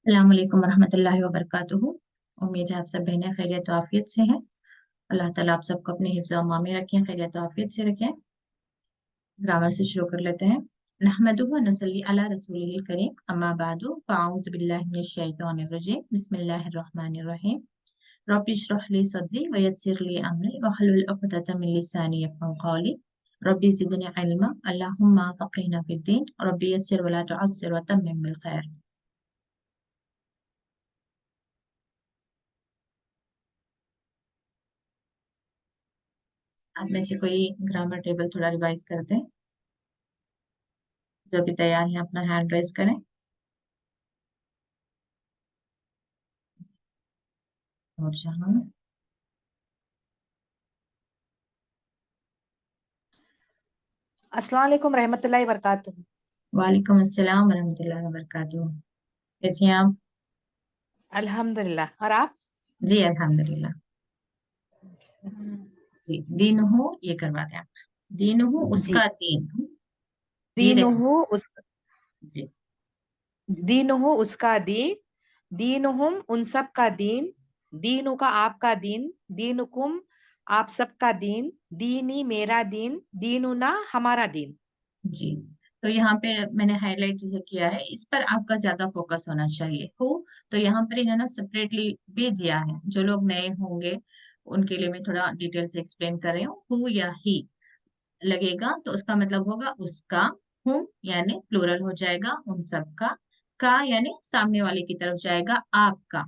अस्सलामुअलैकुम वरहमतुल्लाहि वबरकातुहू। उम्मीद है आप सब बहनें खैरियत और आफियत से हैं। अल्लाह ताला आप सबको अपने हिफ्ज़ और अमान में रखें, खैरियत और आफियत से रखें। ग्रामर से शुरू कर लेते हैं। नहमदुहु व नसल्ली अला रसूलिहिल करीम, अम्मा बादु, फ़अऊज़ु बिल्लाहि मिनश शैतानिर रजीम, बिस्मिल्लाहिर रहमानिर रहीम। रब्बि इश्रह ली सदरी व यस्सिर ली अमरी वहलुल उक़दतम मिन लिसानी यफ़क़हू क़ौली। रब्बि ज़िदनी इल्मा, अल्लाहुम्मा फ़क़िहना फ़िद्दीन, रब्बि यस्सिर व ला तुअस्सिर व तम्मिम बिल खैर। आप में से कोई ग्रामर टेबल थोड़ा रिवाइज करते हैं? जो भी तैयार है अपना हैंड रेज करें। और जहां अस्सलाम वालेकुम रहमतुल्लाहि वबरकातुहू। वालेकुम अस्सलाम वरहमतुल्लाहि वबरकातुहू। कैसी हैं आप? अल्हम्दुलिल्लाह। और आप? जी अल्हम्दुलिल्लाह। जी, दीन हो ये करवाते हैं आप। दीन हो जी। उसका दीन, ये देखो। दीनुहु उस जी दीनुहु उसका दीन, दीनुहुम उन सब का दीन, दीनु का आपका दीन, दीनुकुम आप सबका दीन, दीनी मेरा दीन, दीनुना हमारा दीन। जी। तो यहाँ पे मैंने हाईलाइट जिसे किया है, इस पर आपका ज्यादा फोकस होना चाहिए। हो तो यहाँ पर इन्होंने सेपरेटली भी दिया है। जो लोग नए होंगे उनके लिए मैं थोड़ा डिटेल से एक्सप्लेन कर रही हूँ। हु या ही लगेगा तो उसका मतलब होगा उसका। हुम यानी प्लूरल हो जाएगा उन सब का यानी सामने वाले की तरफ जाएगा आपका।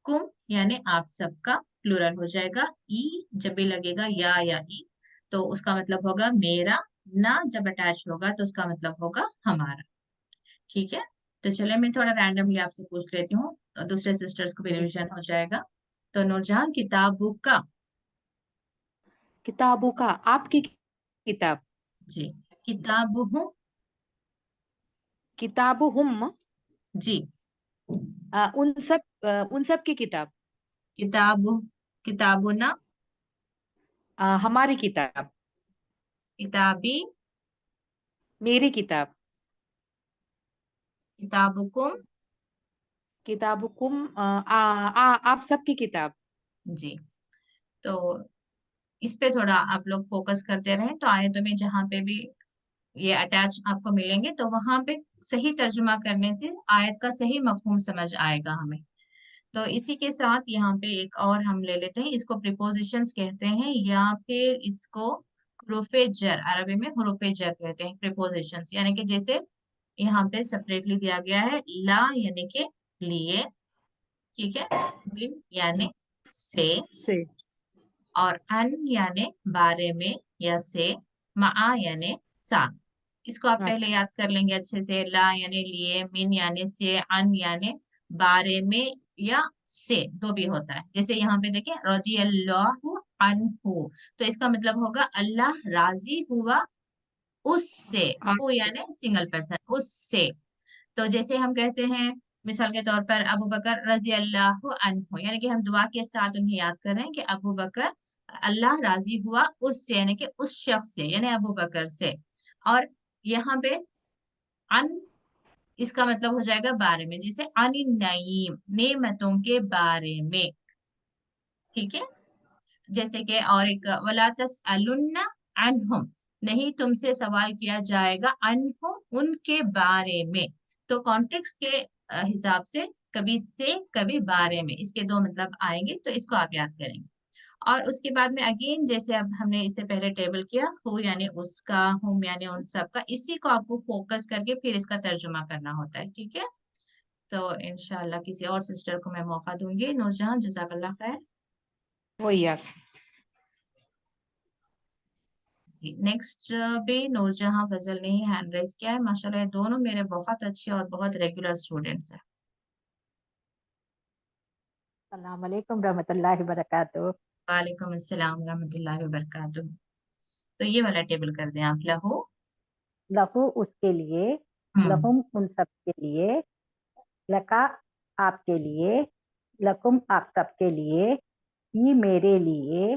कुम यानी आप सबका प्लूरल हो जाएगा। ई जब भी लगेगा या ई तो उसका मतलब होगा मेरा। ना जब अटैच होगा तो उसका मतलब होगा हमारा। ठीक है। तो चले मैं थोड़ा रैंडमली आपसे पूछ लेती हूँ, तो दूसरे सिस्टर्स को भी जी। रिवीजन हो जाएगा। तो नूरजहां किताबु का। किताबों का आपकी किताब। जी। किताबुहु। किताबुहुम जी। उन सब की किताब। किताबु किताबुना। हमारी किताब। किताबी। मेरी किताब। किताबुकुम। किताबुकुम आप सबकी किताब। जी। तो इस पे थोड़ा आप लोग फोकस करते रहें तो आयतों में जहां पे भी ये अटैच आपको मिलेंगे तो वहां पे सही तर्जुमा करने से आयत का सही मफहूम समझ आएगा हमें। तो इसी के साथ यहाँ पे एक और हम ले लेते हैं, इसको प्रीपोजिशंस कहते हैं या फिर इसको हुरूफे जर, अरबी में हुरूफे जर कहते हैं प्रीपोजिशंस। यानी कि जैसे यहाँ पे सेपरेटली दिया गया है ला यानी कि लिए, ठीक है, बिन यानी से, से। और अन यानी बारे में या से, मा यानी साथ। इसको आप पहले अच्छा। याद कर लेंगे अच्छे से। ला यानी लिए, मिन यानी से, अन यानी बारे में या से, जो भी होता है। जैसे यहाँ पे देखिए रजी अल्लाहु अन्हु, तो इसका मतलब होगा अल्लाह राजी हुआ उससे। आ, हु यानी सिंगल पर्सन, उससे। तो जैसे हम कहते हैं मिसाल के तौर पर अबू बकर रजी अल्लाह अन्हु, यानी कि हम दुआ के साथ उन्हें याद कर रहे हैं कि अबू बकर अल्लाह राजी हुआ उससे, यानी कि उस शख्स से, यानी अबू बकर से। और यहाँ पे अन इसका मतलब हो जाएगा बारे में, जैसे अनिन नईम नेमतों के बारे में। ठीक है। जैसे कि और एक वला तसअलुन्ना अन्हुम, नहीं तुमसे सवाल किया जाएगा अन्हुम उनके बारे में। तो कॉन्टेक्स्ट के हिसाब से कभी से कभी बारे में, इसके दो मतलब आएंगे, तो इसको आप याद करेंगे। और उसके बाद में अगेन जैसे अब हमने इससे पहले टेबल किया, हु यानी उसका, हुम यानी उन सब का, इसी को आपको फोकस करके फिर इसका तर्जुमा करना होता है। ठीक है। तो इंशाल्लाह किसी और सिस्टर को मैं मौका दूंगी। नूरजहां जज़ाकल्लाह खैर। वही याद। जी नेक्स्ट भी नूरजहां फजल ने ही हैंड रेस किया है। माशाल्लाह ये दोनों मेरे बहुत अच्छे और बहुत रेगुलर स्टूडेंट्स हैं। अस्सलाम वालेकुम रहमतुल्लाहि वबरकातुहू। वालेकुम अस्सलाम रहमतुल्लाहि वबरकातुहू। तो ये वाला टेबल कर दें आप। लहू। लहू उसके लिए, हम्म। लहुम उन सब के लिए, लका आपके लिए, लकुम आप सब के लिए, ही मेरे लिए,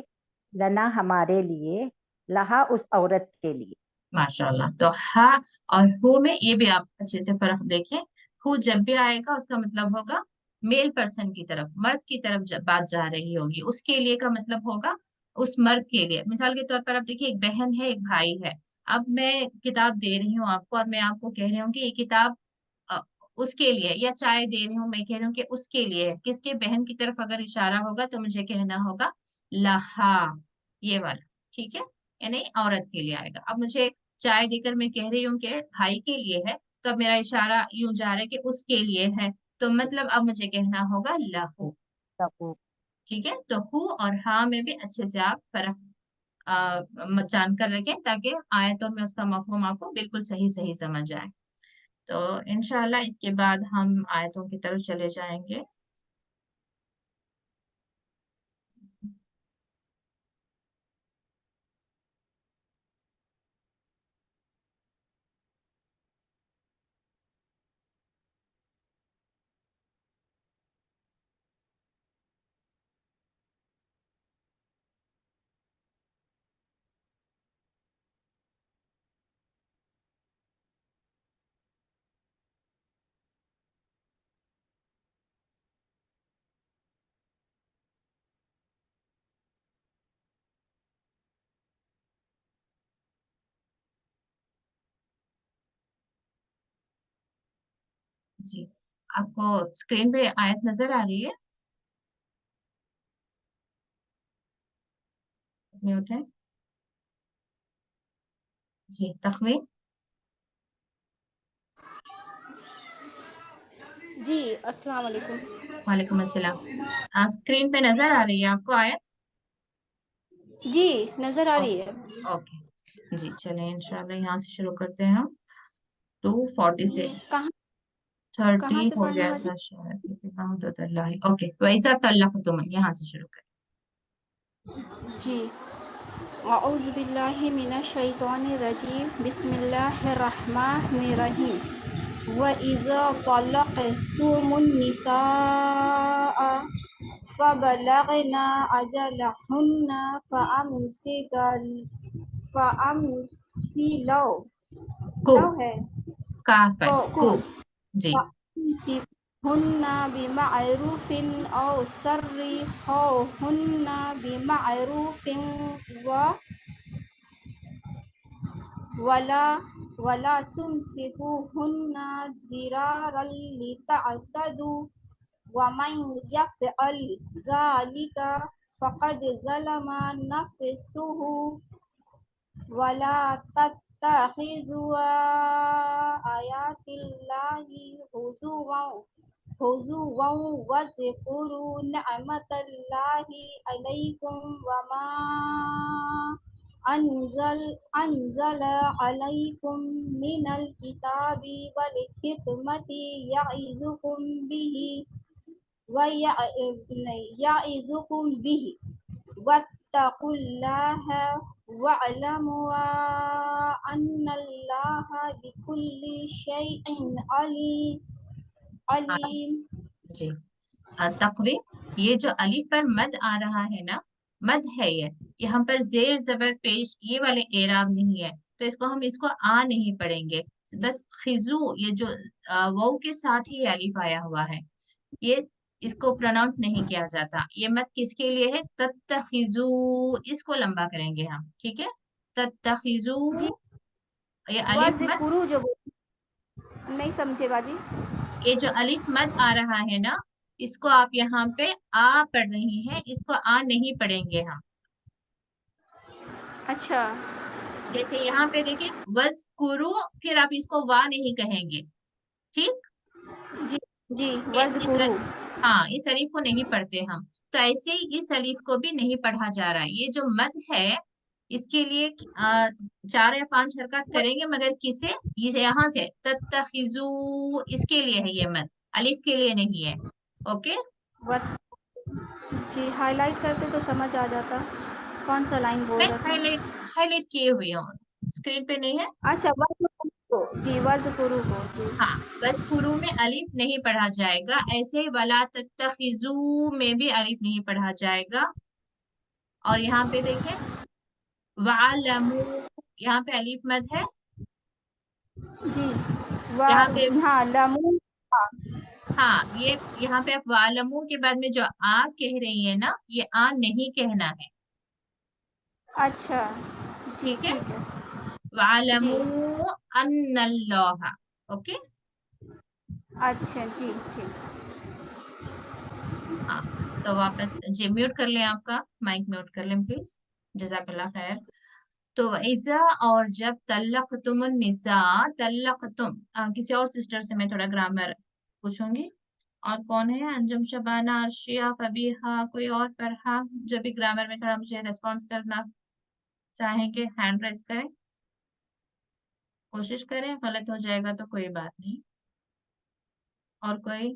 लना हमारे लिए, लहा उस औरत के लिए। माशाल्लाह। तो हा और हु में ये भी आप अच्छे से फर्क देखें। हु जब भी आएगा उसका मतलब होगा मेल पर्सन की तरफ, मर्द की तरफ जब बात जा रही होगी, उसके लिए का मतलब होगा उस मर्द के लिए। मिसाल के तौर पर आप देखिए, एक बहन है, एक भाई है। अब मैं किताब दे रही हूँ आपको और मैं आपको कह रही हूँ कि ये किताब अ, उसके लिए, या चाय दे रही हूँ, मैं कह रही हूँ कि उसके लिए है। किसके? बहन की तरफ अगर इशारा होगा तो मुझे कहना होगा लहा, ये वाला, ठीक है, यानी औरत के लिए आएगा। अब मुझे चाय देकर मैं कह रही हूँ कि भाई के लिए है, तब मेरा इशारा यूं जा रहा है कि उसके लिए है, तो मतलब अब मुझे कहना होगा लहू। लहू। ठीक है, तो हु और हा में भी अच्छे से आप फर्क जान कर रखें, ताकि आयतों में उसका मफहूम आपको बिल्कुल सही सही समझ आए। तो इंशाल्लाह इसके बाद हम आयतों की तरफ चले जाएंगे। जी, आपको स्क्रीन पे आयत नजर आ रही है? म्यूट है जी। तखमीन? जी अस्सलाम वालेकुम। वालेकुम अस्सलाम। स्क्रीन पे नजर आ रही है आपको आयत? जी नज़र आ रही ओके, है। ओके जी, चलें इंशाल्लाह यहाँ से शुरू करते हैं हम। 240 से कहाँ 30 कहाँ से हो पढ़ना गया बाजी? था शायद। ओके, वैसा तल्लक तुम यहाँ से शुरू करें। जी अऊज़ु बिल्लाहि मिनश शैतानिर रजीम बिस्मिल्लाहिर रहमानिर रहीम व इज़ा तलक़तुमुन निsaa फबलगना अजलहुन्ना फ़अमसिलो को, लव है काफ है, को को। जी, फ़अमसिकहुन्ना बिमअरूफ़िन औ सर्रिहुन्ना बिमअरूफ़िन वला वला तुमसिकुहुन्ना दिरारल लितअतदु वमन यफ़अल ज़ालिका फ़क़द ज़लमा नफ़सहु वला तत्तख़िज़ू आयातिल्लाहि हुज़ुवन वज़्कुरू निअमतल्लाहि अलैकुम वमा अनज़ल अलैकुम मिनल किताबि वल हिकमति यइज़ुकुम बिही याइज़ुकुम बिही वत्तकुल्लाह वअलमु अन्नल्लाहा बिकुल्लि शैइन अलीम। जी। तकवी, ये जो अलीफ पर मद आ रहा है ना, मद है ये, यहाँ पर जेर जबर पेश ये वाले एराब नहीं है, तो इसको आ नहीं पढ़ेंगे। बस खिजू, ये जो वाव के साथ ही अलीफ आया हुआ है, ये इसको प्रोनाउंस नहीं किया जाता। ये मद किसके लिए है? तत्तखिजू, इसको लंबा करेंगे हम, ठीक है। तत्तखिजू, जी ये अलीफ मद, वज़्कुरू जो नहीं समझे बाजी। ये जो अलिफ मद आ रहा है ना, इसको आप यहाँ पे आ पढ़ रही हैं, इसको आ नहीं पढ़ेंगे हम। अच्छा जैसे यहाँ पे देखिए, वज़्कुरू, फिर आप इसको वा नहीं कहेंगे, ठीक। जी जी ये इस वज़्कुरू। हाँ, इस अलिफ को नहीं पढ़ते हम। तो ऐसे ही इस अलिफ को भी नहीं पढ़ा जा रहा है। ये जो मद है, इसके लिए 4 या 5 हरकत करेंगे, मगर किसे? ये यहाँ से तत्तखिजू, इसके लिए है ये मद, अलिफ के लिए नहीं है। ओके, जी हाईलाइट करते तो समझ आ जाता कौन सा लाइन बोल मैं रहे थे। हाईलाइट किए हुए हूँ, स्क्रीन पे नहीं है। अच्छा वज़्कुरू को जी। हाँ, बस कुरू में अलिफ नहीं पढ़ा जाएगा, ऐसे ही वला तत्तखिजू में भी अलिफ नहीं पढ़ा जाएगा। और यहाँ पे देखें, वालमू, यहाँ पे अलिफ मद है, जी यहाँ पे हाँ लमू हाँ, ये यहाँ पे आप वालमू के बाद में जो आ कह रही है ना, ये आ नहीं कहना है। अच्छा जी, ठीक है, ठीक है जी। वालमू अन्नल्लाह। ओके। अच्छा जी, ठीक। हाँ, तो वापस जी म्यूट कर लें, आपका माइक म्यूट कर लें प्लीज। जज़ाकल्लाह खैर। तो इज़ा, और जब तल्लक तुम निसा, तल्लक तुम, किसी और सिस्टर से मैं थोड़ा ग्रामर पूछूंगी। और कौन है? अंजुम, शबाना, अर्शिया, फबीहा, कोई और? फरहा, जो भी ग्रामर में थोड़ा मुझे रेस्पॉन्स करना चाहेंगे हैंड रेस करें, कोशिश करें। गलत हो जाएगा तो कोई बात नहीं। और कोई?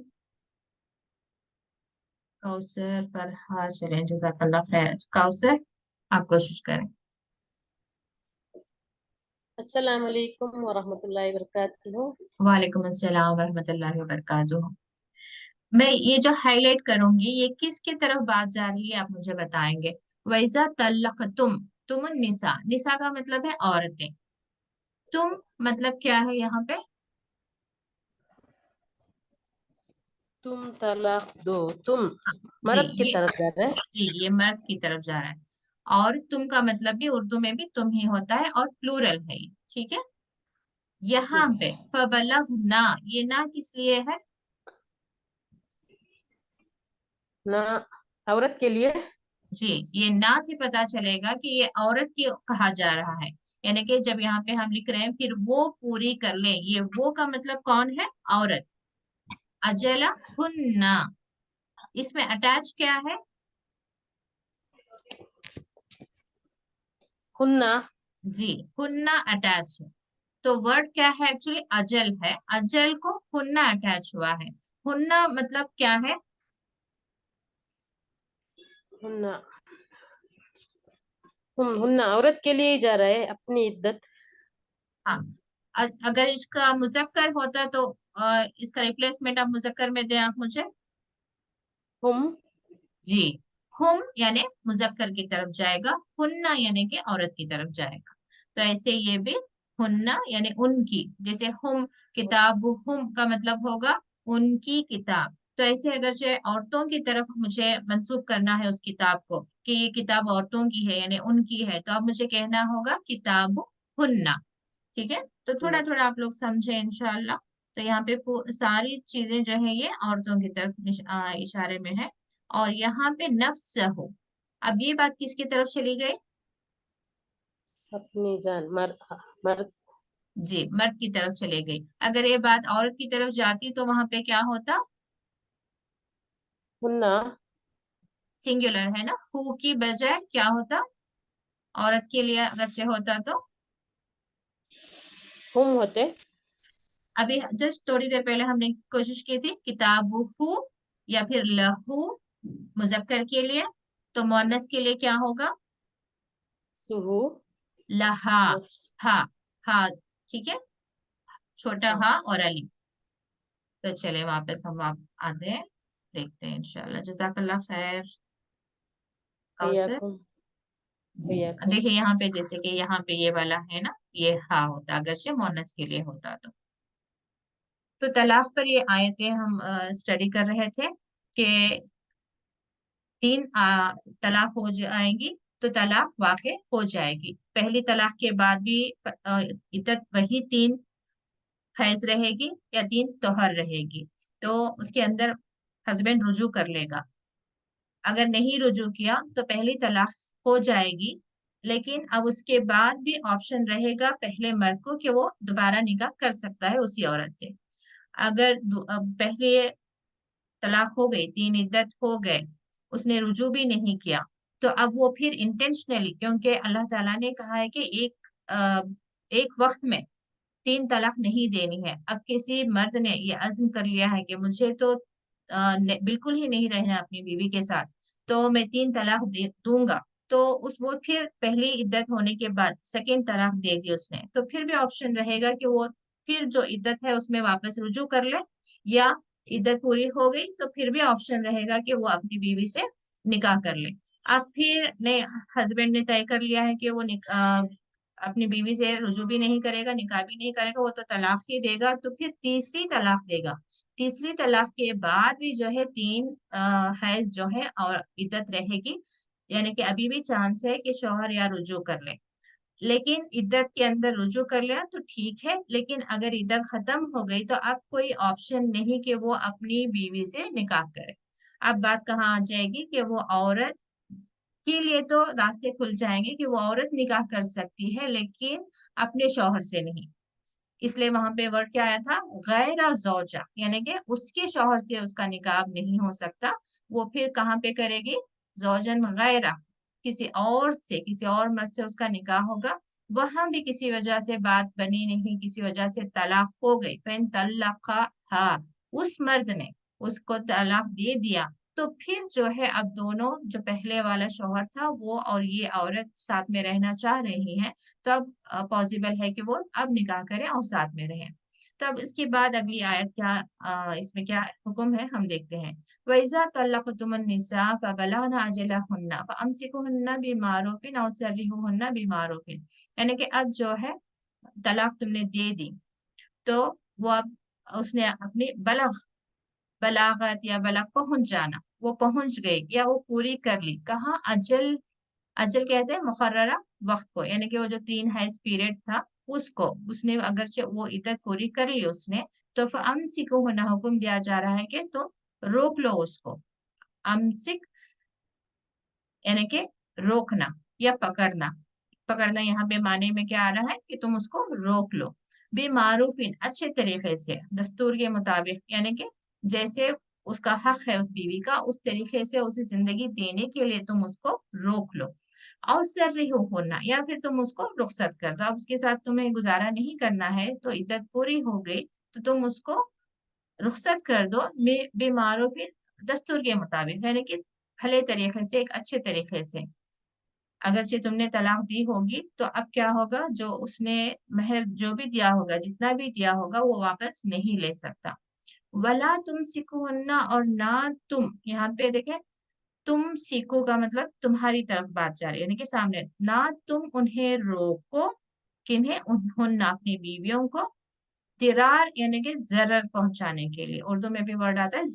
कौसर, फरहा, चलें, जज़ाकल्लाह खैर। कौसर, आप कोशिश करें। अस्सलाम वालेकुम वरहमतुल्लाहि वबरकातुहू। वालेकुम अस्सलाम वरहमतुल्लाहि वबरकातुहू। मैं ये जो हाईलाइट करूंगी, ये किसकी तरफ बात जा रही है, आप मुझे बताएंगे। वैसा तल्लक तुम निसा, निसा का मतलब है औरतें। तुम मतलब क्या है यहाँ पे? तुम तलाक दो, तुम जी मर्द की ये तरफ जा रहे हैं। जी ये मर्द की तरफ जा रहा है। और तुम का मतलब भी उर्दू में भी तुम ही होता है, और प्लूरल है ये, ठीक है। यहाँ ठीक पे है फबलग ना, ये ना किस लिए है? ना, औरत के लिए। जी, ये ना से पता चलेगा कि ये औरत की कहा जा रहा है। यानी कि जब यहाँ पे हम लिख रहे हैं फिर वो पूरी कर ले, ये वो का मतलब कौन है? औरत। अजला हुन्ना, इसमें अटैच क्या है? हुन्ना। जी, हुन्ना अटैच है। तो वर्ड क्या है? एक्चुअली अजल है, अजल को हुन्ना अटैच हुआ है। हुन्ना मतलब क्या है? हुन्ना, हुन्ना औरत के लिए ही जा रहा है, अपनी इद्दत। हाँ, अगर इसका मुजक्कर होता तो इसका रिप्लेसमेंट आप मुजक्कर में दें आप मुझे। हुम। जी, हुम यानी मुजक्कर की तरफ जाएगा, हुन्ना यानी कि औरत की तरफ जाएगा। तो ऐसे ये भी हुन्ना यानी उनकी, जैसे हुम किताब, हुम का मतलब होगा उनकी किताब। तो ऐसे अगर जो है औरतों की तरफ मुझे मंसूब करना है उस किताब को, कि ये किताब औरतों की है यानी उनकी है, तो अब मुझे कहना होगा किताब हुन्ना। ठीक है, तो थोड़ा थोड़ा आप लोग समझे इंशाल्लाह। तो यहाँ पे सारी चीजें जो है ये औरतों की तरफ इशारे में है। और यहाँ पे नफ्स हो, अब ये बात किसकी तरफ चली गई? अपनी जान, मर्द। जी, मर्द की तरफ चली गई। अगर ये बात औरत की तरफ जाती तो वहां पे क्या होता? हुन्ना। सिंगुलर है ना, हु की बजाय क्या होता? औरत के लिए अगर से होता तो? हुम होते। अभी जस्ट थोड़ी देर पहले हमने कोशिश की थी किताबुहु या फिर लहू, मुजक्कर के लिए। तो मुअन्नस के लिए क्या होगा? सुहू। लहा। नफ्स। हा, हा, ठीक है, छोटा हाँ। हा और अली। तो चले वापस हम आते हैं, देखते हैं इंशाल्लाह। जज़ाकल्लाह खैर। कौसर वयकुम। जी, वयकुम। देखिए यहाँ पे जैसे कि यहाँ पे ये वाला है ना, ये हा होता अगर से मोनस के लिए होता तो तलाक पर ये आयतें हम स्टडी कर रहे थे कि तीन तलाक हो जाएंगी तो तलाक वाक़ हो जाएगी। पहली तलाक के बाद भी इद्दत वही तीन हैज रहेगी या तीन तोहर रहेगी। तो उसके अंदर हस्बैंड रुजू कर लेगा। अगर नहीं रुजू किया तो पहली तलाक हो जाएगी, लेकिन अब उसके बाद भी ऑप्शन रहेगा पहले मर्द को कि वो दोबारा निकाह कर सकता है उसी औरत से। अगर पहले तलाक हो गई, तीन इद्दत हो गए, उसने रुजू भी नहीं किया, तो अब वो फिर इंटेंशनली, क्योंकि अल्लाह ताला ने कहा है कि एक वक्त में तीन तलाक नहीं देनी है। अब किसी मर्द ने ये अज़्म कर लिया है कि मुझे तो बिल्कुल ही नहीं रहना अपनी बीवी के साथ, तो मैं तीन तलाक दे दूंगा। तो उस वो फिर पहली इद्दत होने के बाद सेकेंड तलाक दे दी उसने, तो फिर भी ऑप्शन रहेगा कि वो फिर जो इद्दत है उसमें वापस रुजू कर ले, या इद्दत पूरी हो गई तो फिर भी ऑप्शन रहेगा कि वो अपनी बीवी से निकाह कर ले। अब फिर ने हस्बैंड ने तय कर लिया है कि वो اپنی بیوی سے رجوع بھی نہیں کرے گا، نکاح بھی نہیں کرے گا، وہ تو طلاق ہی دے گا، تو پھر تیسری طلاق دے گا۔ تیسری طلاق کے بعد بھی جو ہے 3 حیض جو ہے اور عدت رہے گی، یعنی کہ ابھی بھی چانس ہے کہ شوہر یا رجوع کر لے، لیکن عدت کے اندر رجوع کر لیا تو ٹھیک ہے، لیکن اگر عدت ختم ہو گئی تو اب کوئی آپشن نہیں کہ وہ اپنی بیوی سے نکاح کرے۔ اب بات کہاں آ جائے گی کہ وہ عورت کے لیے تو راستے کھل جائیں گے کہ وہ عورت نکاح کر سکتی ہے لیکن اپنے شوہر سے نہیں، اس لیے وہاں پہ ورڈ کیا آیا تھا، غیر زوجہ، یعنی کہ اس کے شوہر سے اس کا نکاح نہیں ہو سکتا، وہ پھر کہاں پہ کرے گی، زوجن غیرہ، کسی اور سے، کسی اور مرد سے اس کا نکاح ہوگا، وہاں بھی کسی وجہ سے بات بنی نہیں، کسی وجہ سے طلاق ہو گئی، فَإِن طَلَّقَهَا، اس مرد نے اس کو طلاق دے دیا، تو پھر جو ہے اب دونوں، جو پہلے والا شوہر تھا وہ اور یہ عورت ساتھ میں رہنا چاہ رہی ہیں، تو اب پاسبل ہے کہ وہ اب نکاح کریں اور ساتھ میں رہیں۔ تو اب اس کے بعد اگلی آیت کیا، اس میں کیا حکم ہے ہم دیکھتے ہیں۔ وَإِذَا طَلَّقْتُمُ النِّسَاءَ فَبَلَغْنَ أَجَلَهُنَّ فَأَمْسِكُوهُنَّ بِمَعْرُوفٍ أَوْ سَرِّحُوهُنَّ بِمَعْرُوفٍ، یعنی کہ اب جو ہے طلاق تم نے دے دی تو وہ اب اس نے اپنی بلاغت یا بلغ پہنچ جانا، وہ پہنچ گئی یا وہ پوری کر لی، کہاں، اجل کہتے ہیں مقررہ وقت کو، یعنی کہ وہ جو 3 حیض پیریڈ تھا اس کو، اس نے اگرچہ وہ عدت پوری کر لی اس نے، تو فَأَمْسِكُوهُنَّ حکم دیا جا رہا ہے کہ تم روک لو اس کو، امسک یعنی کہ روکنا یا پکڑنا یہاں پہ معنی میں کیا آ رہا ہے کہ تم اس کو روک لو، بِمَعْرُوفٍ، اچھے طریقے سے، دستور کے مطابق، یعنی کہ جیسے اس کا حق ہے اس بیوی کا، اس طریقے سے اسے زندگی دینے کے لیے تم اس کو روک لو، اور سرحوہن، یا پھر تم اس کو رخصت کر دو، اب اس کے ساتھ تمہیں گزارا نہیں کرنا ہے تو عدت پوری ہو گئی تو تم اس کو رخصت کر دو، بِمَعْرُوفٍ، دستور کے مطابق، یعنی کہ بھلے طریقے سے، ایک اچھے طریقے سے۔ اگرچہ تم نے طلاق دی ہوگی تو اب کیا ہوگا، جو اس نے مہر جو بھی دیا ہوگا، جتنا بھی دیا ہوگا، وہ واپس نہیں لے سکتا۔ ولا تم سکھونا، اور نہ تم، یہاں پہ دیکھیں تم سیکھو کا مطلب تمہاری طرف بات جا رہی ہے، یعنی کہ سامنے، نہ تم انہیں روکو، کنہیں، انہوں اپنی بیویوں کو، درار یعنی کہ ضرر پہنچانے کے لیے، اردو میں بھی ورڈ آتا ہے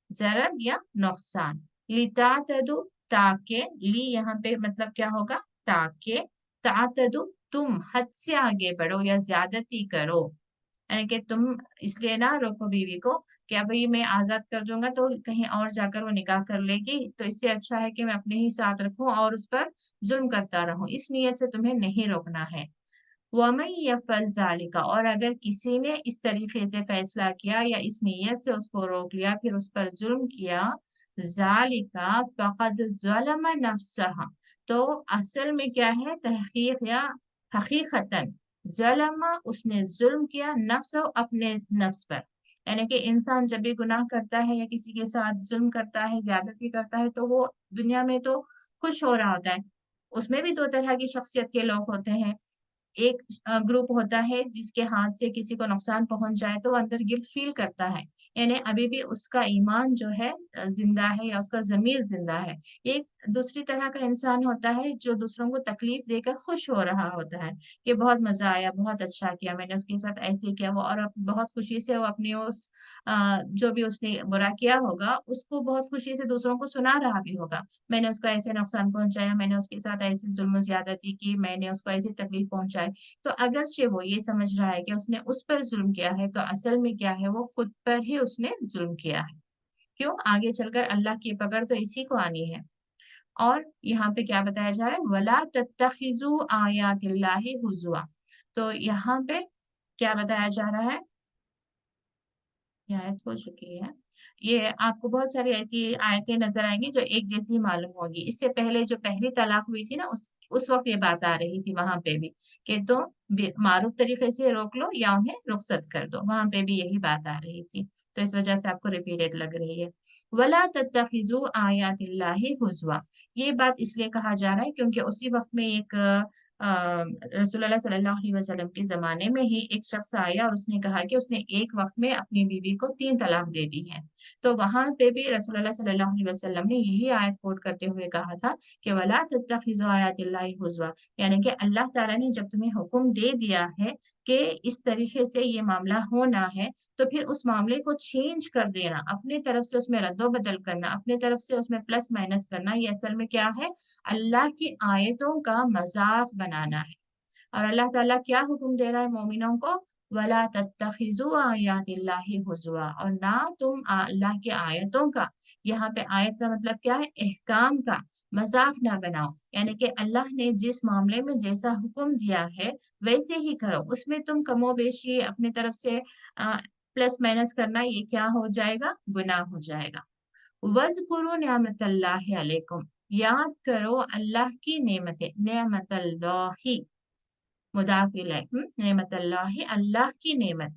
ضرر یا نقصان، لِتَعْتَدُوا، تاکہ، لی یہاں پہ مطلب کیا ہوگا، تاکہ، تعتدو، تم حد سے آگے بڑھو یا زیادتی کرو، یعنی کہ تم اس لیے نہ روکو بیوی کو کہ ابھی میں آزاد کر دوں گا تو کہیں اور جا کر وہ نکاح کر لے گی، تو اس سے اچھا ہے کہ میں اپنے ہی ساتھ رکھوں اور اس پر ظلم کرتا رہوں، اس نیت سے تمہیں نہیں روکنا ہے۔ وَمَن يَفْعَلْ ذَلِكَ، اور اگر کسی نے اس طریقے سے فیصلہ کیا یا اس نیت سے اس کو روک لیا، پھر اس پر ظلم کیا، ذَلِكَ فَقَدْ ظَلَمَ نَفْسَهَا، تو اصل میں کیا ہے، تحقیق یا حقیقتاً، ظلم، اس نے ظلم کیا، نفس، اپنے نفس پر، یعنی کہ انسان جب بھی گناہ کرتا ہے یا کسی کے ساتھ ظلم کرتا ہے، زیادتی کرتا ہے، تو وہ دنیا میں تو خوش ہو رہا ہوتا ہے، اس میں بھی 2 طرح کی شخصیت کے لوگ ہوتے ہیں، ایک گروپ ہوتا ہے جس کے ہاتھ سے کسی کو نقصان پہنچ جائے تو وہ اندر گلٹ فیل کرتا ہے، یعنی ابھی بھی اس کا ایمان جو ہے زندہ ہے یا اس کا ضمیر زندہ ہے۔ ایک دوسری طرح کا انسان ہوتا ہے جو دوسروں کو تکلیف دے کر خوش ہو رہا ہوتا ہے کہ بہت مزہ آیا، بہت اچھا کیا میں نے اس کے ساتھ، ایسے کیا وہ، اور بہت خوشی سے وہ اپنی اس جو بھی اس نے برا کیا ہوگا اس کو بہت خوشی سے دوسروں کو سنا رہا بھی ہوگا، میں نے اس کو ایسے نقصان پہنچایا، میں نے اس کے ساتھ ایسی ظلم و زیادتی کی، میں نے اس کو ایسی تکلیف پہنچائی، تو اگرچہ وہ یہ سمجھ رہا ہے کہ اس نے اس پر ظلم کیا ہے، تو اصل میں کیا ہے، وہ خود پر ہی اس نے ظلم کیا ہے، کیوں، آگے چل کر اللہ کی پکڑ تو اسی کو آنی ہے۔ اور یہاں پہ کیا بتایا جا رہا ہے، وَلَا تَتَّخِذُوا آیَاتِ اللَّهِ هُزُوًا، تو یہاں پہ کیا بتایا جا رہا ہے، یہ آیت ہو چکی ہے، یہ آپ کو بہت ساری ایسی آیتیں نظر آئیں گی جو ایک جیسی معلوم ہوگی، اس سے پہلے جو پہلی طلاق ہوئی تھی نا، اس وقت یہ بات آ رہی تھی وہاں پہ بھی کہ تو معروف طریقے سے روک لو یا انہیں رخصت کر دو، وہاں پہ بھی یہی بات آ رہی تھی، تو اس وجہ سے آپ کو ریپیٹڈ لگ رہی ہے۔ وَلَا تَتَّخِذُوا آیَاتِ اللَّهِ هُزُوًا، یہ بات اس لیے کہا جا رہا ہے کیونکہ اسی وقت میں ایک رسول اللہ صلی اللہ علیہ وسلم کے زمانے میں ہی ایک شخص آیا اور اس نے کہا کہ اس نے ایک وقت میں اپنی بیوی کو 3 طلاق دے دی ہے، تو وہاں پہ بھی رسول اللہ صلی اللہ علیہ وسلم نے یہی آیت کوٹ کرتے ہوئے کہا تھا کہ وَلَا تَتَّخِذُوا آیَاتِ अल्लाह हुज़्वा, यानी कि अल्लाह ताला ने जब तुम्हें हुक्म दे दिया है कि इस तरीके से ये मामला होना है, तो फिर उस मामले को चेंज कर देना, अपनी तरफ से उसमें रद्दो-बदल करना, अपनी तरफ से उसमें प्लस माइनस करना, ये असल में क्या है? अल्लाह की आयतों का मज़ाक बनाना है। और अल्लाह ताला क्या हुक्म दे रहा है मोमिनों को? वला तत्तखिज़ू आयातिल्लाहि हुज़वा, और ना तुम अल्लाह की आयतों का, यहाँ पे आयत का मतलब क्या है? एहकाम का मजाक ना बनाओ, यानी कि अल्लाह ने जिस मामले में जैसा हुक्म दिया है वैसे ही करो, उसमें तुम कमोबेशी अपनी तरफ से प्लस माइनस करना, ये क्या हो जाएगा? गुनाह हो जाएगा। वज़कुरू निअमतल्लाहि अलैकुम, याद करो अल्लाह की नेमतें, नेमतल्लाहि मुदाफ इलैह, नेमतल्लाहि, अल्लाह की नेमत।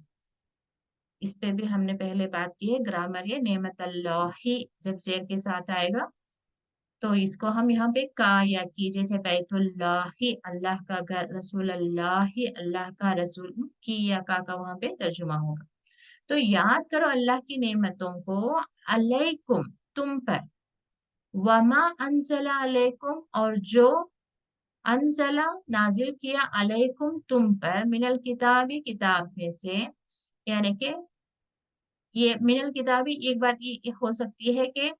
इस पे भी हमने पहले बात की है, ग्रामर है। नेमतल्लाहि जब जेर के साथ आएगा तो इसको हम यहाँ पे का या की, जैसे बैतुल्लाहि अल्लाह का घर, रसूल अल्लाहि अल्लाह का रसूल, की या का वहां पे तर्जुमा होगा। तो याद करो अल्लाह की नेमतों को, अलैकुम तुम पर, वमा अनजला अलैकुम और जो अनजला नाजिल किया, अलैकुम तुम पर, मिनल किताबी किताब में से, यानी कि ये मिनल किताबी एक बात ये हो सकती है कि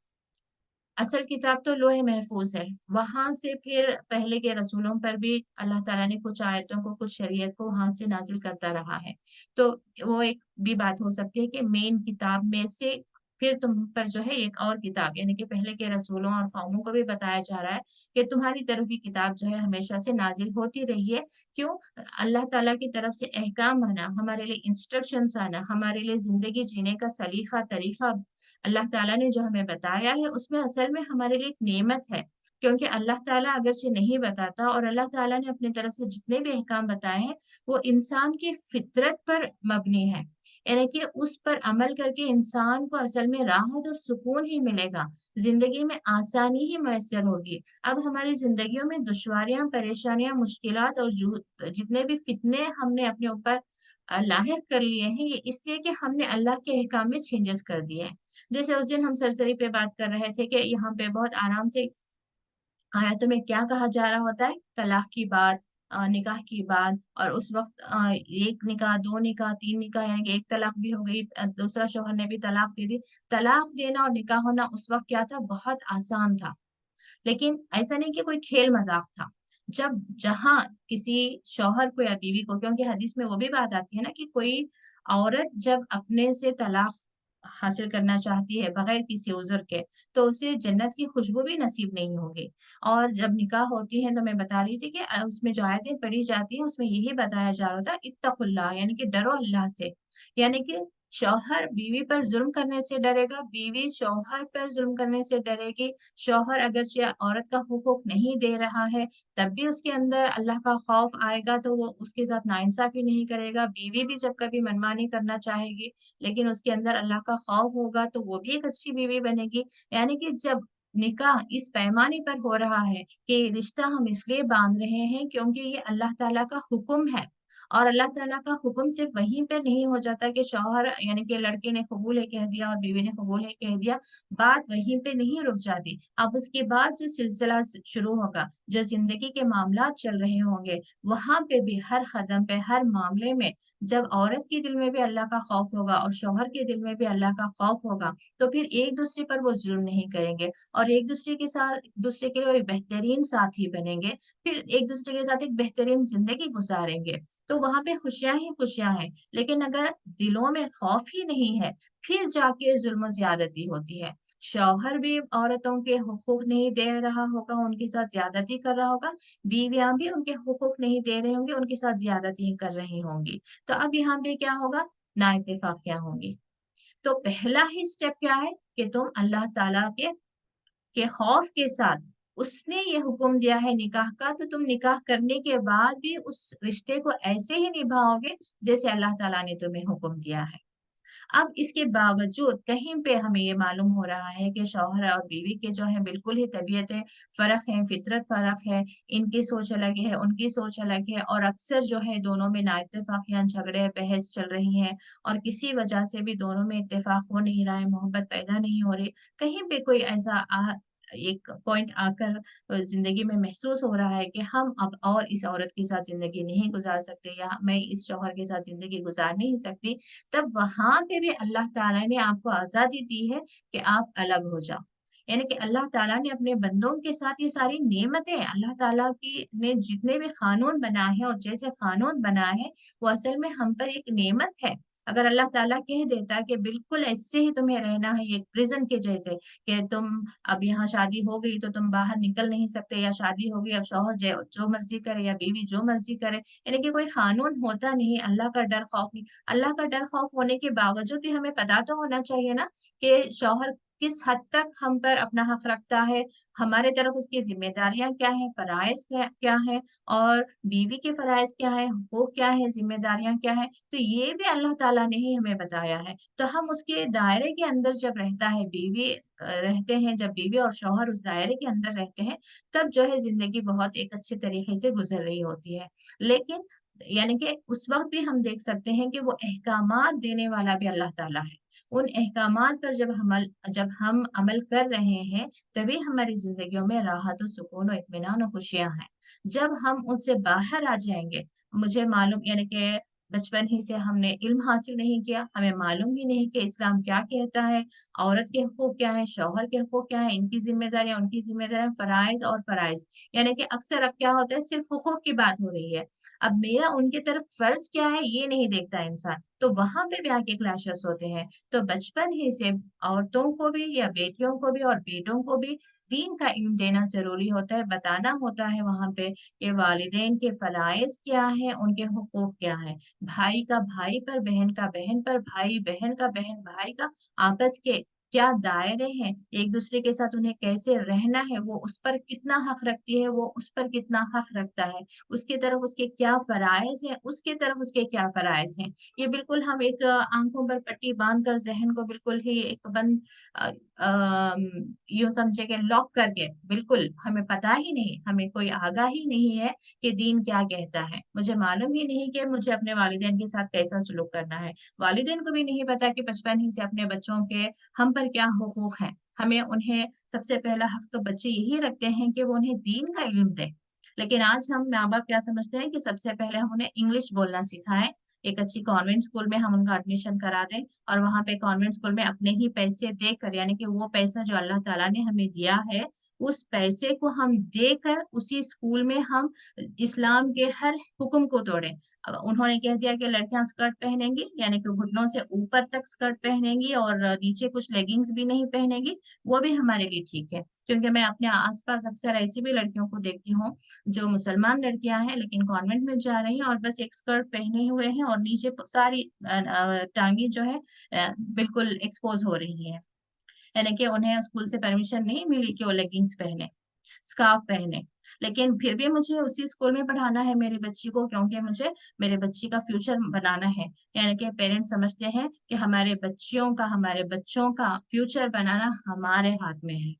असल किताब तो लोहे महफूज है, वहां से फिर पहले के रसूलों पर भी अल्लाह ताला ने कुछ आयतों को, कुछ शरीयत को वहां से नाजिल करता रहा है, तो वो एक भी बात हो सकती है कि मेन किताब में से फिर तुम पर जो है एक और किताब, यानी कि पहले के रसूलों और कौमों को भी बताया जा रहा है कि तुम्हारी तरफ भी किताब जो है हमेशा से नाजिल होती रही है। क्यों? अल्लाह ताला की तरफ से अहकाम आना, हमारे लिए इंस्ट्रक्शंस आना, हमारे लिए जिंदगी जीने का सलीका तरीका अल्लाह ताला ने जो हमें बताया है, उसमें असल में हमारे लिए एक नेमत है। क्योंकि अल्लाह ताला अगरचे नहीं बताता, और अल्लाह ताला ने अपनी तरफ से जितने भी अहकाम बताए हैं वो इंसान की फितरत पर मबनी है, यानी कि उस पर अमल करके इंसान को असल में राहत और सुकून ही मिलेगा, जिंदगी में आसानी ही मैसर होगी। अब हमारी जिंदगियों में दुश्वारियां, परेशानियां, मुश्किलात और जितने भी फितने हमने अपने ऊपर लाहिक कर लिए हैं, ये इसलिए कि हमने अल्लाह के अहकाम में चेंजेस कर दिए हैं। जैसे उस दिन हम सरसरी पे बात कर रहे थे कि यहाँ पे बहुत आराम से आयतों में क्या कहा जा रहा होता है? तलाक की बात, निकाह की बात, और उस वक्त एक निकाह, दो निकाह, तीन निकाह, यानी कि एक तलाक भी हो गई, दूसरा शौहर ने भी तलाक दे दी। तलाक देना और निकाह होना उस वक्त क्या था? बहुत आसान था। लेकिन ऐसा नहीं कि कोई खेल मजाक था। जब जहां किसी शौहर को या बीवी को, क्योंकि हदीस में वो भी बात आती है ना कि कोई औरत जब अपने से तलाक हासिल करना चाहती है बगैर किसी उज़्र के, तो उसे जन्नत की खुशबू भी नसीब नहीं होगी। और जब निकाह होती है, तो मैं बता रही थी कि उसमें जो आयतें पढ़ी जाती हैं उसमें यही बताया जा रहा था, इत्तकुल्लाह, यानी कि डरो अल्लाह से, यानी कि शौहर बीवी पर जुल्म करने से डरेगा, बीवी शौहर पर जुल्म करने से डरेगी। शौहर अगर औरत का हुकूक नहीं दे रहा है तब भी उसके अंदर अल्लाह का खौफ आएगा, तो वो उसके साथ नाइंसाफी नहीं करेगा। बीवी भी जब कभी मनमानी करना चाहेगी लेकिन उसके अंदर अल्लाह का खौफ होगा, तो वो भी एक अच्छी बीवी बनेगी। यानी कि जब निकाह इस पैमाने पर हो रहा है कि रिश्ता हम इसलिए बांध रहे हैं क्योंकि ये अल्लाह ताला का हुक्म है, और अल्लाह ताला का हुक्म सिर्फ वहीं पे नहीं हो जाता कि शौहर, यानी कि लड़के ने कबूल है कह दिया और बीवी ने कबूल है कह दिया, बात वहीं पे नहीं रुक जाती। अब उसके बाद जो सिलसिला शुरू होगा, जो जिंदगी के मामलात चल रहे होंगे, वहां पे भी हर कदम पे, हर मामले में जब औरत के दिल में भी अल्लाह का खौफ होगा और शौहर के दिल में भी अल्लाह का खौफ होगा, तो फिर एक दूसरे पर वो जुल्म नहीं करेंगे और एक दूसरे के साथ, दूसरे के लिए वो एक बेहतरीन साथी बनेंगे, फिर एक दूसरे के साथ एक बेहतरीन जिंदगी गुजारेंगे। तो वहां पे खुशियां ही खुशियां हैं। लेकिन अगर दिलों में खौफ ही नहीं है, फिर जाके जुल्म ज्यादती होती है। शौहर भी औरतों के हुकूक नहीं दे रहा होगा, उनके साथ ज्यादती कर रहा होगा, बीवियां भी उनके हुकूक नहीं दे रहे होंगे, उनके साथ ज्यादती कर रही होंगी। तो अब यहाँ पे क्या होगा? ना इत्तेफाकियां होंगी। तो पहला ही स्टेप क्या है कि तुम अल्लाह ताला के खौफ के साथ, उसने ये हुक्म दिया है निकाह का, तो तुम निकाह करने के बाद भी उस रिश्ते को ऐसे ही निभाओगे जैसे अल्लाह ताला ने तुम्हें हुक्म दिया है। अब इसके बावजूद कहीं पे हमें ये मालूम हो रहा है कि शौहर और बीवी के जो है बिल्कुल ही तबीयतें फर्क हैं, फितरत फर्क है, इनकी सोच अलग है, उनकी सोच अलग है, और अक्सर जो है दोनों में नाइत्तेफाकियां, झगड़े, बहस चल रही हैं, और किसी वजह से भी दोनों में इत्तेफाक हो नहीं रहा है, मोहब्बत पैदा नहीं हो रही। कहीं पे कोई ऐसा एक पॉइंट आकर जिंदगी में महसूस हो रहा है कि हम अब और इस औरत के साथ जिंदगी नहीं गुजार सकते, या मैं इस शौहर के साथ जिंदगी गुजार नहीं सकती, तब वहां पे भी अल्लाह ताला ने आपको आजादी दी है कि आप अलग हो जाओ। यानी कि अल्लाह ताला ने अपने बंदों के साथ ये सारी नेमतें, अल्लाह ताला की ने जितने भी कानून बनाए हैं और जैसे कानून बनाए हैं, वो असल में हम पर एक नेमत है। अगर अल्लाह ताला कह देता कि बिल्कुल ऐसे ही तुम्हें रहना है, एक प्रिजन के जैसे, कि तुम अब यहाँ शादी हो गई तो तुम बाहर निकल नहीं सकते, या शादी हो गई अब शौहर जो मर्जी करे या बीवी जो मर्जी करे, यानी कि कोई कानून होता नहीं, अल्लाह का डर खौफ नहीं। अल्लाह का डर खौफ होने के बावजूद भी हमें पता तो होना चाहिए ना कि शौहर किस हद तक हम पर अपना हक रखता है, हमारे तरफ उसकी जिम्मेदारियां क्या है, फराइज क्या है, और बीवी के फराइज क्या है, हुकूक क्या है, जिम्मेदारियां क्या है, तो ये भी अल्लाह ताला ने ही हमें बताया है। तो हम उसके दायरे के अंदर जब रहता है बीवी रहते हैं, जब बीवी और शौहर उस दायरे के अंदर रहते हैं, तब जो है जिंदगी बहुत एक अच्छे तरीके से गुजर रही होती है। लेकिन यानी कि उस वक्त भी हम देख सकते हैं कि वो अहकामात देने वाला भी अल्लाह ताला है। उन अहकामात पर जब हम अमल कर रहे हैं, तभी हमारी जिंदगियों में राहत और सुकून और इत्मीनान और खुशियां हैं। जब हम उससे बाहर आ जाएंगे, मुझे मालूम, यानी कि बचपन ही से हमने इल्म हासिल नहीं किया, हमें मालूम ही नहीं कि इस्लाम क्या कहता है, औरत के हुकूक क्या है, शौहर के हुकूक क्या है, इनकी जिम्मेदारियां उनकी जिम्मेदारियां, फराइज और फराइज, यानी कि अक्सर अब क्या होता है, सिर्फ हुकूक की बात हो रही है, अब मेरा उनके तरफ फर्ज क्या है ये नहीं देखता इंसान, तो वहां पे भी आके क्लैशेस होते हैं। तो बचपन ही से औरतों को भी या बेटियों को भी और बेटों को भी दीन का इल्म देना जरूरी होता है, बताना होता है वहां पे कि वालिदैन के फराइज क्या है, उनके हुकूक क्या है, भाई का भाई पर, बहन का बहन पर, भाई बहन का बहन भाई का, आपस के क्या दायरे हैं, एक दूसरे के साथ उन्हें कैसे रहना है, वो उस पर कितना हक रखती है, वो उस पर कितना हक रखता है, उसकी तरफ उसके क्या फराइज हैं, उसके तरफ उसके क्या फराइज हैं। ये बिल्कुल हम एक आंखों पर पट्टी बांध कर जहन को बिल्कुल ही एक बंद यूं समझे कि लॉक करके, बिल्कुल हमें पता ही नहीं, हमें कोई आगाही नहीं है कि दीन क्या कहता है, मुझे मालूम ही नहीं कि मुझे अपने वालिदैन के साथ कैसा सलूक करना है, वालिदैन को भी नहीं पता कि बचपन ही से अपने बच्चों के हम पर क्या हुकूक है। हमें उन्हें सबसे पहला हक तो बच्चे यही रखते हैं कि वो उन्हें दीन का इल्म दें। लेकिन आज हम माँ बाप क्या समझते हैं कि सबसे पहले हम उन्हें इंग्लिश बोलना सिखाएं, एक अच्छी कॉन्वेंट स्कूल में हम उनका एडमिशन करा दें, और वहां पे कॉन्वेंट स्कूल में अपने ही पैसे देकर, यानी कि वो पैसा जो अल्लाह ताला ने हमें दिया है, उस पैसे को हम देकर उसी स्कूल में हम इस्लाम के हर हुक्म को तोड़ें। अब उन्होंने कह दिया कि लड़कियां स्कर्ट पहनेंगी, यानी कि घुटनों से ऊपर तक स्कर्ट पहनेंगी और नीचे कुछ लेगिंग्स भी नहीं पहनेंगी, वो भी हमारे लिए ठीक है, क्योंकि मैं अपने आसपास अक्सर ऐसी भी लड़कियों को देखती हूँ जो मुसलमान लड़कियां हैं लेकिन कॉन्वेंट में जा रही हैं और बस एक स्कर्ट पहने हुए हैं और नीचे सारी टांगी जो है बिल्कुल एक्सपोज हो रही है, यानी कि उन्हें स्कूल से परमिशन नहीं मिली कि वो लेगिंग्स पहने, स्कार्फ पहने। लेकिन फिर भी मुझे उसी स्कूल में पढ़ाना है मेरी बच्ची को, क्योंकि मुझे मेरे बच्ची का फ्यूचर बनाना है। यानी कि पेरेंट्स समझते हैं कि हमारे बच्चों का फ्यूचर बनाना हमारे हाथ में है।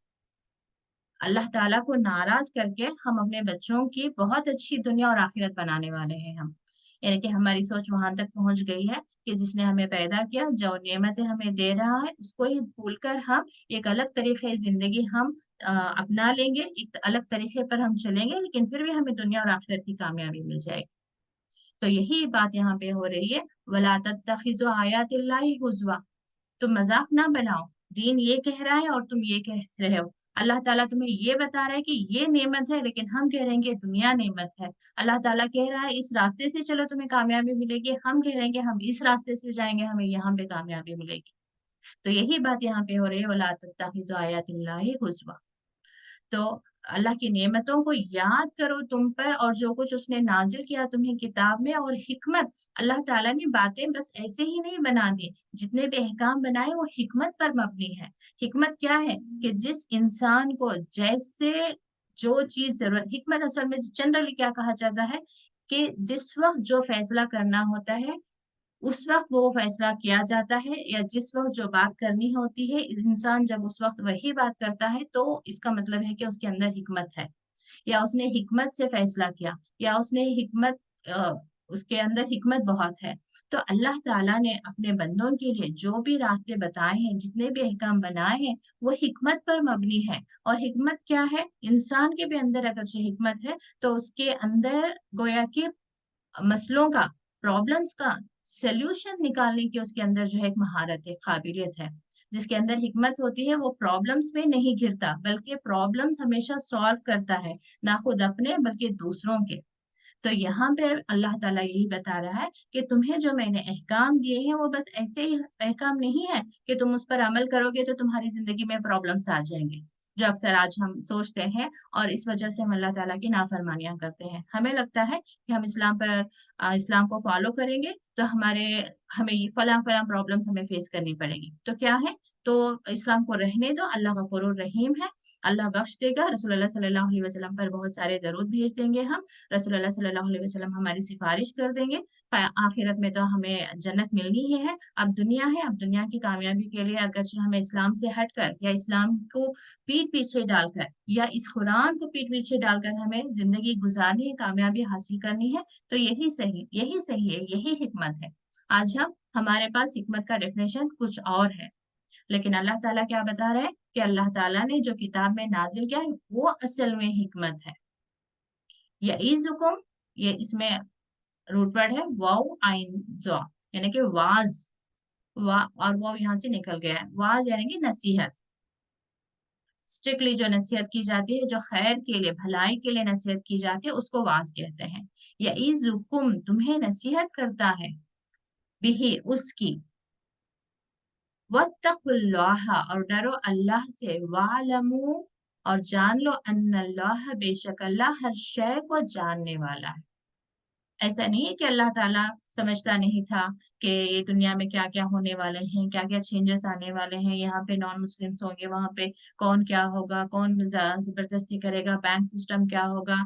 अल्लाह ताला को नाराज करके हम अपने बच्चों की बहुत अच्छी दुनिया और आखिरत बनाने वाले हैं हम, यानी कि हमारी सोच वहां तक पहुंच गई है कि जिसने हमें पैदा किया, जो नेमतें हमें दे रहा है, उसको ही भूलकर हम एक अलग तरीके की जिंदगी हम अपना लेंगे, एक अलग तरीके पर हम चलेंगे, लेकिन फिर भी हमें दुनिया और आखिरत की कामयाबी मिल जाएगी। तो यही बात यहाँ पे हो रही है, वला तत्तखिज़ु आयातिल्लाहि हुज़वा, तुम मजाक ना बनाओ, दीन ये कह रहा है और तुम ये कह रहे हो। अल्लाह ताला तुम्हें ये बता रहा है कि ये नेमत है, लेकिन हम कह रहे हैं कि दुनिया नेमत है। अल्लाह ताला कह रहा है इस रास्ते से चलो तुम्हें कामयाबी मिलेगी, हम कह रहे हैं कि हम इस रास्ते से जाएंगे हमें यहाँ पे कामयाबी मिलेगी। तो यही बात यहाँ पे हो रही है, वला तत्तखिज़ु आयातिल्लाहि हुज़वा। तो अल्लाह की नेमतों को याद करो तुम पर, और जो कुछ उसने नाजिल किया तुम्हें किताब में, और हिकमत, अल्लाह ताला ने बातें बस ऐसे ही नहीं बना दी, जितने भी अहकाम बनाए वो हिकमत पर मबनी है। हिकमत क्या है कि जिस इंसान को जैसे जो चीज जरूरत, हिकमत असल में जनरली क्या कहा जाता है कि जिस वक्त जो फैसला करना होता है उस वक्त वो फैसला किया जाता है, या जिस वक्त जो बात करनी होती है इंसान जब उस वक्त वही बात करता है, तो इसका मतलब है कि उसके अंदर हिकमत है, या उसने हिकमत से फैसला किया, या उसने हिकमत اس کے اندر حکمت بہت ہے. تو اللہ تعالیٰ نے اپنے بندوں کے لیے جو بھی راستے بتائے ہیں، جتنے بھی احکام بنائے ہیں، وہ حکمت پر مبنی ہے. اور حکمت کیا ہے؟ انسان کے بھی اندر اگر حکمت ہے تو اس کے اندر گویا کہ مسئلوں کا، پرابلمس کا سلیوشن نکالنے کی اس کے اندر جو ہے ایک مہارت ہے، قابلیت ہے. جس کے اندر حکمت ہوتی ہے وہ پرابلمس میں نہیں گرتا، بلکہ پرابلمس ہمیشہ سالو کرتا ہے، نہ خود اپنے بلکہ دوسروں کے. تو یہاں پہ اللہ تعالیٰ یہی بتا رہا ہے کہ تمہیں جو میں نے احکام دیے ہیں وہ بس ایسے ہی احکام نہیں ہے کہ تم اس پر عمل کرو گے تو تمہاری زندگی میں پرابلمس آ جائیں گے، جو اکثر آج ہم سوچتے ہیں، اور اس وجہ سے ہم اللہ تعالیٰ کی نافرمانیاں کرتے ہیں. ہمیں لگتا ہے کہ ہم اسلام کو فالو کریں گے تو ہمیں یہ فلاں پرابلمس ہمیں فیس کرنی پڑے گی. تو کیا ہے؟ تو اسلام کو رہنے دو، اللہ غفور الرحیم ہے، اللہ بخش دے گا. رسول اللہ صلی اللہ علیہ وسلم پر بہت سارے درود بھیج دیں گے ہم، رسول اللہ صلی اللہ علیہ وسلم ہماری سفارش کر دیں گے. آخرت میں تو ہمیں جنت ملنی ہی ہے. اب دنیا ہے، اب دنیا کی کامیابی کے لیے اگرچہ ہمیں اسلام سے ہٹ کر یا اسلام کو پیٹ پیچھے ڈال کر یا اس قرآن کو پیٹ پیچھے ڈال کر ہمیں زندگی گزارنی ہے، کامیابی حاصل کرنی ہے، تو یہی صحیح ہے، یہی حکمت ہے. آج ہمارے پاس حکمت کا ڈیفینیشن کچھ اور ہے، لیکن اللہ تعالیٰ کیا بتا رہے ہیں کہ اللہ تعالیٰ نے جو کتاب میں نازل کیا ہے وہ اصل میں حکمت ہے. یعیذکم، یہ اس میں روٹ ورڈ ہے واو آئن زوا، یعنی کہ واز، اور وہ یہاں سے نکل گیا ہے. واز یعنی کہ نصیحت، اسٹرکٹلی جو نصیحت کی جاتی ہے، جو خیر کے لیے، بھلائی کے لیے نصیحت کی جاتی ہے، اس کو واز کہتے ہیں. یعیذکم، تمہیں نصیحت کرتا ہے، بھی اس کی، واتقوا اللہ، اور ڈرو اللہ سے، وَاعْلَمُوا، اور جان لو، ان اللہ، بے شک اللہ، ہر شے کو جاننے والا ہے. ایسا نہیں ہے کہ اللہ تعالیٰ سمجھتا نہیں تھا کہ یہ دنیا میں کیا کیا ہونے والے ہیں، کیا کیا چینجز آنے والے ہیں، یہاں پہ نان مسلمس ہوں گے، وہاں پہ کون کیا ہوگا، کون زبردستی کرے گا، بینک سسٹم کیا ہوگا،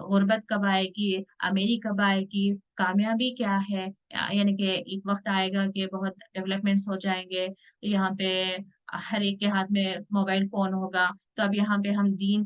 غربت کب آئے گی، امیری کب آئے گی، کامیابی کیا ہے. یعنی کہ ایک وقت آئے گا کہ بہت ڈیولپمنٹس ہو جائیں گے، یہاں پہ ہر ایک کے ہاتھ میں موبائل فون ہوگا، تو اب یہاں پہ ہم دین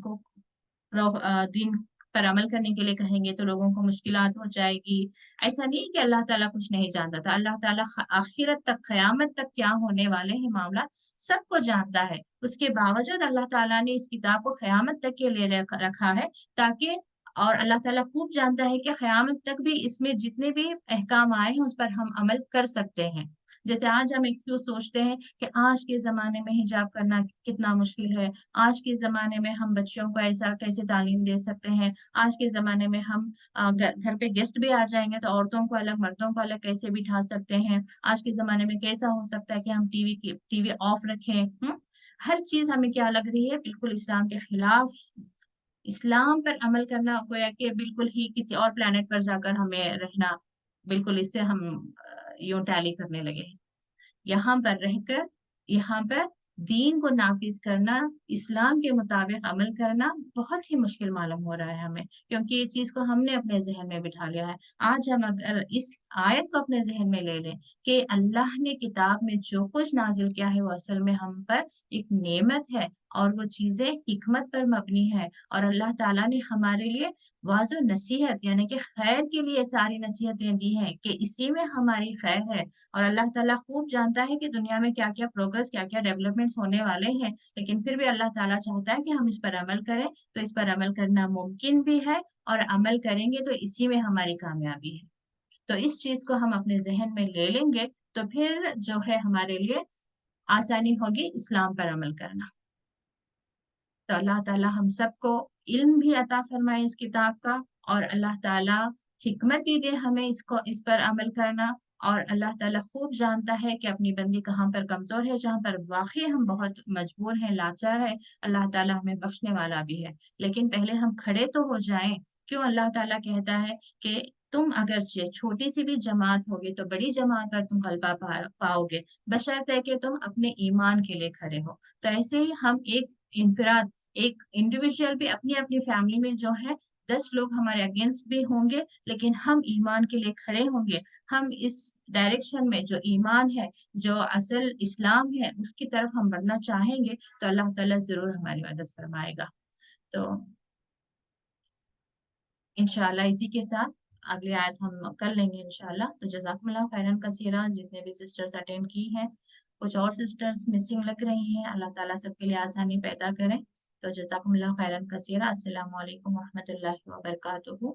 پر عمل کرنے کے لیے کہیں گے تو لوگوں کو مشکلات ہو جائے گی. ایسا نہیں کہ اللہ تعالیٰ کچھ نہیں جانتا تھا، اللہ تعالیٰ آخرت تک، قیامت تک کیا ہونے والے ہیں معاملات سب کو جانتا ہے. اس کے باوجود اللہ تعالیٰ نے اس کتاب کو قیامت تک کے لیے رکھا ہے، تاکہ، اور اللہ تعالیٰ خوب جانتا ہے کہ قیامت تک بھی اس میں جتنے بھی احکام آئے ہیں اس پر ہم عمل کر سکتے ہیں. جیسے آج ہم ایکسکیوز سوچتے ہیں کہ آج کے زمانے میں حجاب کرنا کتنا مشکل ہے، آج کے زمانے میں ہم بچوں کو ایسا کیسے تعلیم دے سکتے ہیں، آج کے زمانے میں ہم گھر پہ گیسٹ بھی آ جائیں گے تو عورتوں کو الگ، مردوں کو الگ کیسے بٹھا سکتے ہیں، آج کے زمانے میں کیسا ہو سکتا ہے کہ ہم ٹی وی آف رکھیں. ہر چیز ہمیں کیا لگ رہی ہے؟ بالکل اسلام کے خلاف. اسلام پر عمل کرنا گویا کہ بالکل ہی کسی اور پلانٹ پر جا کر ہمیں رہنا، بالکل اس سے ہم یوں ٹیلی کرنے لگے. یہاں پر رہ کر، یہاں پر دین کو نافذ کرنا، اسلام کے مطابق عمل کرنا بہت ہی مشکل معلوم ہو رہا ہے ہمیں، کیونکہ یہ چیز کو ہم نے اپنے ذہن میں بٹھا لیا ہے. آج ہم اگر اس آیت کو اپنے ذہن میں لے لیں کہ اللہ نے کتاب میں جو کچھ نازل کیا ہے وہ اصل میں ہم پر ایک نعمت ہے، اور وہ چیزیں حکمت پر مبنی ہے، اور اللہ تعالیٰ نے ہمارے لیے واضح نصیحت، یعنی کہ خیر کے لیے ساری نصیحتیں دی ہیں کہ اسی میں ہماری خیر ہے. اور اللہ تعالیٰ خوب جانتا ہے کہ دنیا میں کیا کیا پروگرس، کیا کیا ڈیولپمنٹس ہونے والے ہیں، لیکن پھر بھی اللہ تعالیٰ چاہتا ہے کہ ہم اس پر عمل کریں. تو اس پر عمل کرنا ممکن بھی ہے، اور عمل کریں گے تو اسی میں ہماری کامیابی ہے. تو اس چیز کو ہم اپنے ذہن میں لے لیں گے تو پھر جو ہے ہمارے لیے آسانی ہوگی اسلام پر عمل کرنا. تو اللہ تعالیٰ ہم سب کو علم بھی عطا فرمائے اس کتاب کا، اور اللہ تعالیٰ حکمت بھی دے ہمیں اس پر عمل کرنا. اور اللہ تعالیٰ خوب جانتا ہے کہ اپنی بندی کہاں پر کمزور ہے، جہاں پر واقعی ہم بہت مجبور ہیں، لاچار ہے، اللہ تعالیٰ ہمیں بخشنے والا بھی ہے. لیکن پہلے ہم کھڑے تو ہو جائیں. کیوں اللہ تعالیٰ کہتا ہے کہ تم اگرچہ چھوٹی سی بھی جماعت ہوگی تو بڑی جماعت پر تم غلبہ پاؤ گے، بشرطے کہ تم اپنے ایمان کے لیے کھڑے ہو. تو ایسے ہی ہم ایک انفراد، ایک انڈیویجول بھی اپنی اپنی فیملی میں جو ہے 10 لوگ ہمارے اگینسٹ بھی ہوں گے، لیکن ہم ایمان کے لیے کھڑے ہوں گے. ہم اس ڈائریکشن میں جو ایمان ہے، جو اصل اسلام ہے، اس کی طرف ہم بڑھنا چاہیں گے تو اللہ تعالیٰ ضرور ہماری مدد فرمائے گا. تو انشاءاللہ اسی کے ساتھ اگلی آیت ہم کر لیں گے انشاءاللہ. تو جزاکم اللہ خیرن کثیرہ جتنے بھی سسٹرز اٹینڈ کی ہیں. کچھ اور سسٹرز مسنگ لگ رہی ہیں. اللہ تعالیٰ سب کے لیے آسانی پیدا کریں. تو جزاکم اللہ خیرن کثیرہ. السلام علیکم ورحمۃ اللہ وبرکاتہ.